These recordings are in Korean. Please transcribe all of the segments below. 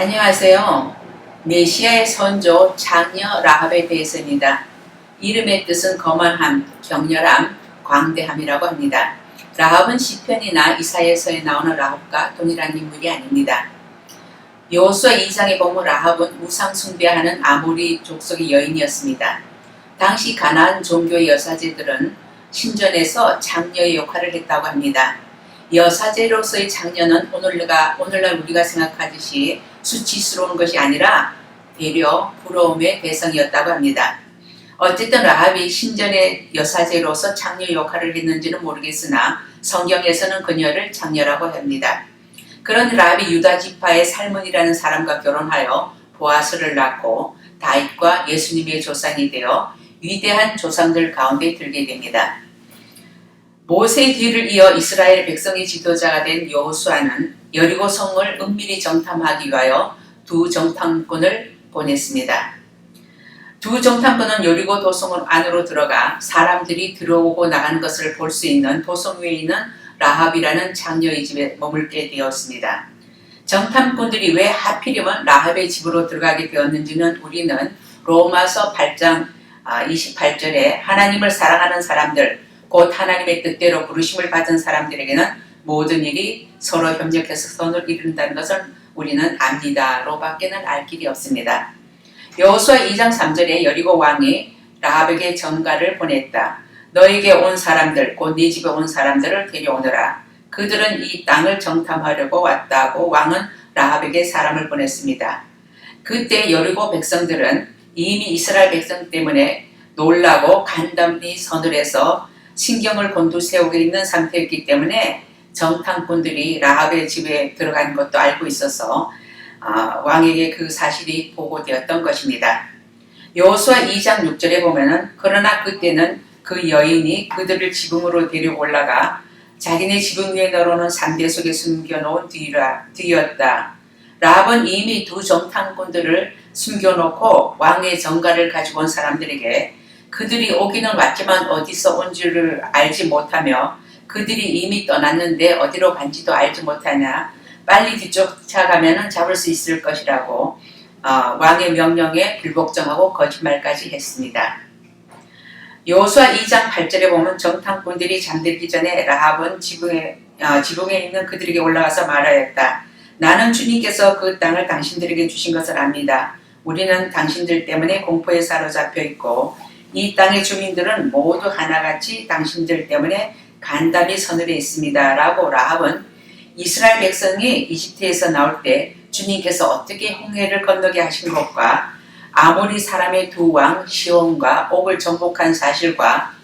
안녕하세요. 메시아의 선조 장녀 라합에 대해서입니다. 이름의 뜻은 거만함, 격렬함, 광대함이라고 합니다. 라합은 시편이나 이사야서에 나오는 라합과 동일한 인물이 아닙니다. 여호수아 2장에 보면 라합은 우상 숭배하는 아모리 족속의 여인이었습니다. 당시 가나안 종교의 여사제들은 신전에서 장녀의 역할을 했다고 합니다. 여사제로서의 장녀는 오늘날 우리가 생각하듯이 수치스러운 것이 아니라 배려, 부러움의 대상이었다고 합니다. 어쨌든 라합이 신전의 여사제로서 장녀 역할을 했는지는 모르겠으나 성경에서는 그녀를 장녀라고 합니다. 그런 라합이 유다 지파의 살몬이라는 사람과 결혼하여 보아스를 낳고 다윗과 예수님의 조상이 되어 위대한 조상들 가운데 들게 됩니다. 모세의 뒤를 이어 이스라엘 백성의 지도자가 된 여호수아는 여리고 성을 은밀히 정탐하기 위하여 두 정탐꾼을 보냈습니다. 두 정탐꾼은 여리고 도성 안으로 들어가 사람들이 들어오고 나가는 것을 볼 수 있는 도성 위에 있는 라합이라는 장녀의 집에 머물게 되었습니다. 정탐꾼들이 왜 하필이면 라합의 집으로 들어가게 되었는지는 우리는 로마서 8장 28절에 하나님을 사랑하는 사람들 곧 하나님의 뜻대로 부르심을 받은 사람들에게는 모든 일이 서로 협력해서 선을 이룬다는 것을 우리는 압니다로 밖에는 알 길이 없습니다. 여호수아 2장 3절에 여리고 왕이 라합에게 전가를 보냈다. 너에게 온 사람들 곧 네 집에 온 사람들을 데려오너라. 그들은 이 땅을 정탐하려고 왔다고 왕은 라합에게 사람을 보냈습니다. 그때 여리고 백성들은 이미 이스라엘 백성 때문에 놀라고 간담이 서늘해서 신경을 곤두세우고 있는 상태였기 때문에 정탐꾼들이 라합의 집에 들어간 것도 알고 있어서 왕에게 그 사실이 보고되었던 것입니다. 여호수아 2장 6절에 보면은 그러나 그때는 그 여인이 그들을 지붕으로 데리고 올라가 자기네 지붕 위에 널어놓은 상대 속에 숨겨놓은 뒤였다. 라합은 이미 두 정탐꾼들을 숨겨놓고 왕의 전가를 가지고 온 사람들에게 그들이 오기는 왔지만 어디서 온 줄을 알지 못하며 그들이 이미 떠났는데 어디로 간지도 알지 못하냐 빨리 뒤쫓아가면 잡을 수 있을 것이라고 왕의 명령에 불복종하고 거짓말까지 했습니다. 여호수아 2장 8절에 보면 정탐꾼들이 잠들기 전에 라합은 지붕에 있는 그들에게 올라가서 말하였다. 나는 주님께서 그 땅을 당신들에게 주신 것을 압니다. 우리는 당신들 때문에 공포에 사로잡혀 있고 이 땅의 주민들은 모두 하나같이 당신들 때문에 간담이 서늘해 있습니다. 라고 라합은 이스라엘 백성이 이집트에서 나올 때 주님께서 어떻게 홍해를 건너게 하신 것과 아모리 사람의 두 왕 시온과 옥을 정복한 사실과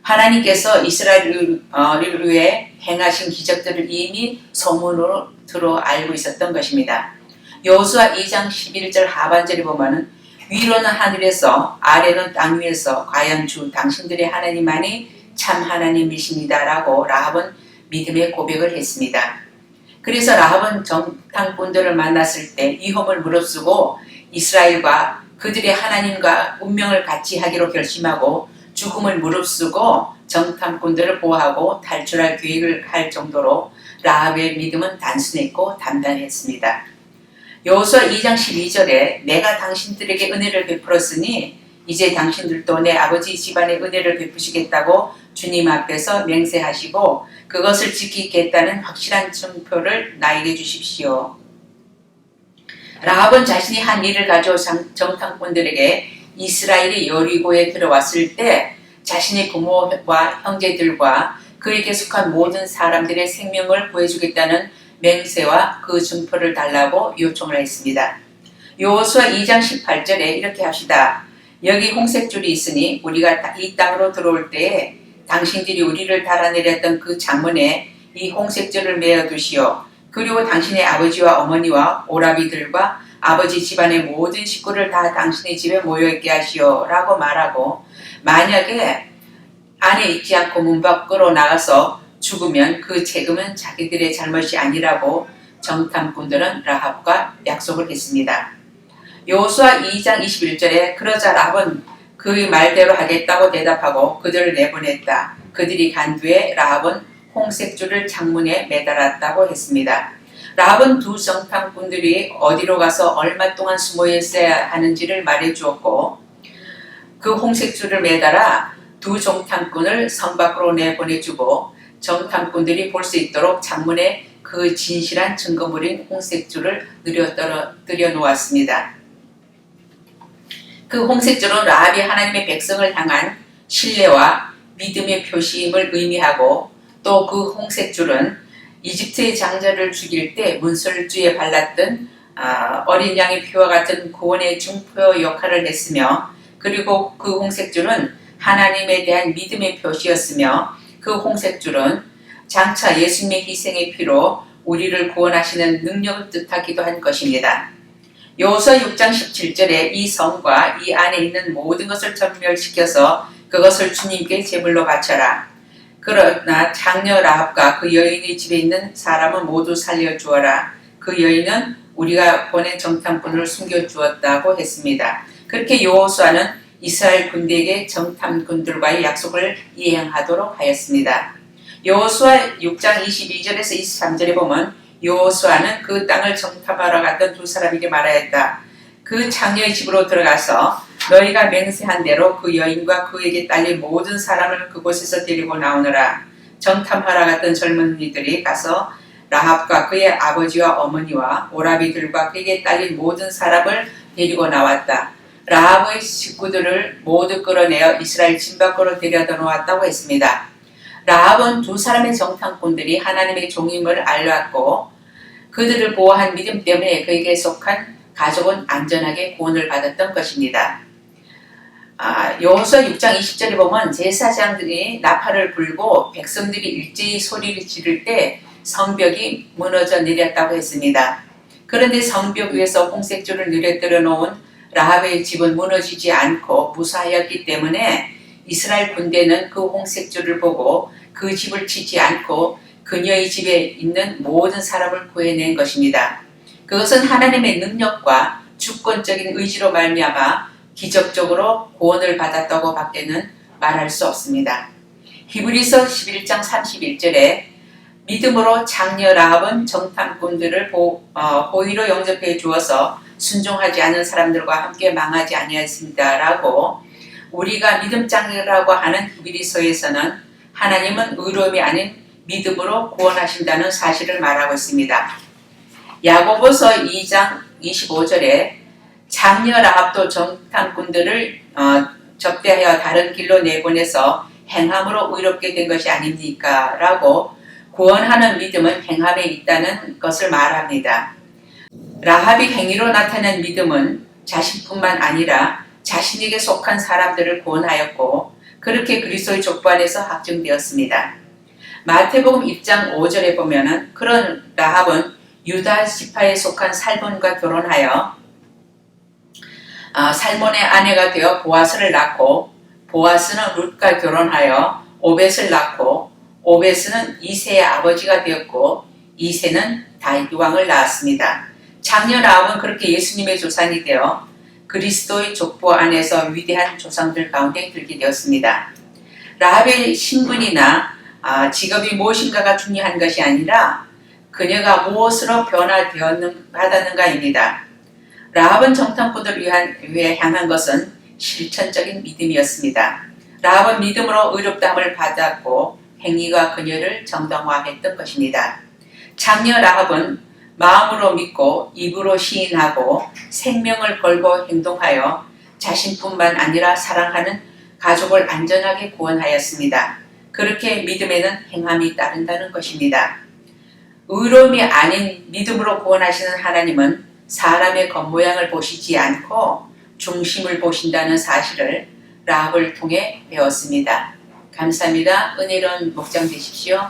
하나님께서 이스라엘을 위해 행하신 기적들을 이미 소문으로 들어 알고 있었던 것입니다. 여호수아 2장 11절 하반절에 보면은 위로는 하늘에서 아래는 땅 위에서 과연 주 당신들의 하나님만이 참 하나님이십니다. 라고 라합은 믿음의 고백을 했습니다. 그래서 라합은 정탐꾼들을 만났을 때 위험을 무릅쓰고 이스라엘과 그들의 하나님과 운명을 같이 하기로 결심하고 죽음을 무릅쓰고 정탐꾼들을 보호하고 탈출할 계획을 할 정도로 라합의 믿음은 단순했고 단단했습니다. 여호수아 2장 12절에 내가 당신들에게 은혜를 베풀었으니 이제 당신들도 내 아버지 집안의 은혜를 베푸시겠다고 주님 앞에서 맹세하시고 그것을 지키겠다는 확실한 증표를 나에게 주십시오. 라합은 자신이 한 일을 가지고 정탐꾼들에게 이스라엘이 여리고에 들어왔을 때 자신의 부모와 형제들과 그에게 속한 모든 사람들의 생명을 구해주겠다는 맹세와 그 증표를 달라고 요청을 했습니다. 여호수아 2장 18절에 이렇게 합시다. 여기 홍색줄이 있으니 우리가 이 땅으로 들어올 때에 당신들이 우리를 달아내렸던 그 장문에 이 홍색줄을 매어 두시오. 그리고 당신의 아버지와 어머니와 오라비들과 아버지 집안의 모든 식구를 다 당신의 집에 모여있게 하시오. 라고 말하고 만약에 안에 있지 않고 문 밖으로 나가서 죽으면 그 책임은 자기들의 잘못이 아니라고 정탐꾼들은 라합과 약속을 했습니다. 여호수아 2장 21절에 그러자 라합은 그 말대로 하겠다고 대답하고 그들을 내보냈다. 그들이 간 뒤에 라합은 홍색줄을 창문에 매달았다고 했습니다. 라합은 두 정탐꾼들이 어디로 가서 얼마 동안 숨어 있어야 하는지를 말해 주었고 그 홍색줄을 매달아 두 정탐꾼을 성 밖으로 내보내주고 정탐꾼들이 볼 수 있도록 창문에 그 진실한 증거물인 홍색줄을 늘어뜨려 놓았습니다. 그 홍색줄은 라합이 하나님의 백성을 향한 신뢰와 믿음의 표시임을 의미하고 또 그 홍색줄은 이집트의 장자를 죽일 때 문설주에 발랐던 어린 양의 피와 같은 구원의 증표 역할을 했으며 그리고 그 홍색줄은 하나님에 대한 믿음의 표시였으며 그 홍색줄은 장차 예수님의 희생의 피로 우리를 구원하시는 능력을 뜻하기도 한 것입니다. 여호수아 6장 17절에 이 성과 이 안에 있는 모든 것을 전멸시켜서 그것을 주님께 제물로 바쳐라. 그러나 장녀 라합과 그 여인의 집에 있는 사람은 모두 살려주어라. 그 여인은 우리가 보낸 정탐꾼을 숨겨주었다고 했습니다. 그렇게 여호수아는 이스라엘 군대에게 정탐꾼들과의 약속을 이행하도록 하였습니다. 여호수아 6장 22절에서 23절에 보면 여호수아는 그 땅을 정탐하러 갔던 두 사람에게 말하였다. 그 장녀의 집으로 들어가서 너희가 맹세한 대로 그 여인과 그에게 딸린 모든 사람을 그곳에서 데리고 나오너라. 정탐하러 갔던 젊은이들이 가서 라합과 그의 아버지와 어머니와 오라비들과 그에게 딸린 모든 사람을 데리고 나왔다. 라합의 식구들을 모두 끌어내어 이스라엘 진 밖으로 데려다 놓았다고 했습니다. 라합은 두 사람의 정탐꾼들이 하나님의 종임을 알았고 그들을 보호한 믿음 때문에 그에게 속한 가족은 안전하게 구원을 받았던 것입니다. 여호수아 6장 20절에 보면 제사장들이 나팔을 불고 백성들이 일제히 소리를 지를 때 성벽이 무너져 내렸다고 했습니다. 그런데 성벽 위에서 홍색줄을 늘어뜨려 놓은 라합의 집은 무너지지 않고 무사하였기 때문에 이스라엘 군대는 그 홍색줄을 보고 그 집을 치지 않고 그녀의 집에 있는 모든 사람을 구해낸 것입니다. 그것은 하나님의 능력과 주권적인 의지로 말미암아 기적적으로 구원을 받았다고 밖에는 말할 수 없습니다. 히브리서 11장 31절에 믿음으로 장녀 라합은 정탐꾼들을 호의로 영접해 주어서 순종하지 않은 사람들과 함께 망하지 아니하였습니다. 라고 우리가 믿음 장녀라고 하는 히브리서에서는 하나님은 의로움이 아닌 믿음으로 구원하신다는 사실을 말하고 있습니다. 야고보서 2장 25절에 장녀 라합도 정탐꾼들을 접대하여 다른 길로 내보내서 행함으로 의롭게 된 것이 아닙니까? 라고 구원하는 믿음은 행함에 있다는 것을 말합니다. 라합이 행위로 나타낸 믿음은 자신뿐만 아니라 자신에게 속한 사람들을 구원하였고 그렇게 그리스도의 족보 안에서 확증되었습니다. 마태복음 1장 5절에 보면은 그런 라합은 유다 지파에 속한 살몬과 결혼하여 살몬의 아내가 되어 보아스를 낳고 보아스는 룻과 결혼하여 오벳을 낳고 오벳은 이새의 아버지가 되었고 이새는 다윗 왕을 낳았습니다. 장녀 라합은 그렇게 예수님의 조상이 되어 그리스도의 족보 안에서 위대한 조상들 가운데 들게 되었습니다. 라합의 신분이나 직업이 무엇인가가 중요한 것이 아니라 그녀가 무엇으로 변화받았는가입니다. 라합은 정탐꾼들을 위해 향한 것은 실천적인 믿음이었습니다. 라합은 믿음으로 의롭다함을 받았고 행위가 그녀를 정당화했던 것입니다. 장녀 라합은 마음으로 믿고 입으로 시인하고 생명을 걸고 행동하여 자신뿐만 아니라 사랑하는 가족을 안전하게 구원하였습니다. 그렇게 믿음에는 행함이 따른다는 것입니다. 의로움이 아닌 믿음으로 구원하시는 하나님은 사람의 겉모양을 보시지 않고 중심을 보신다는 사실을 라합을 통해 배웠습니다. 감사합니다. 은혜로운 목장 되십시오.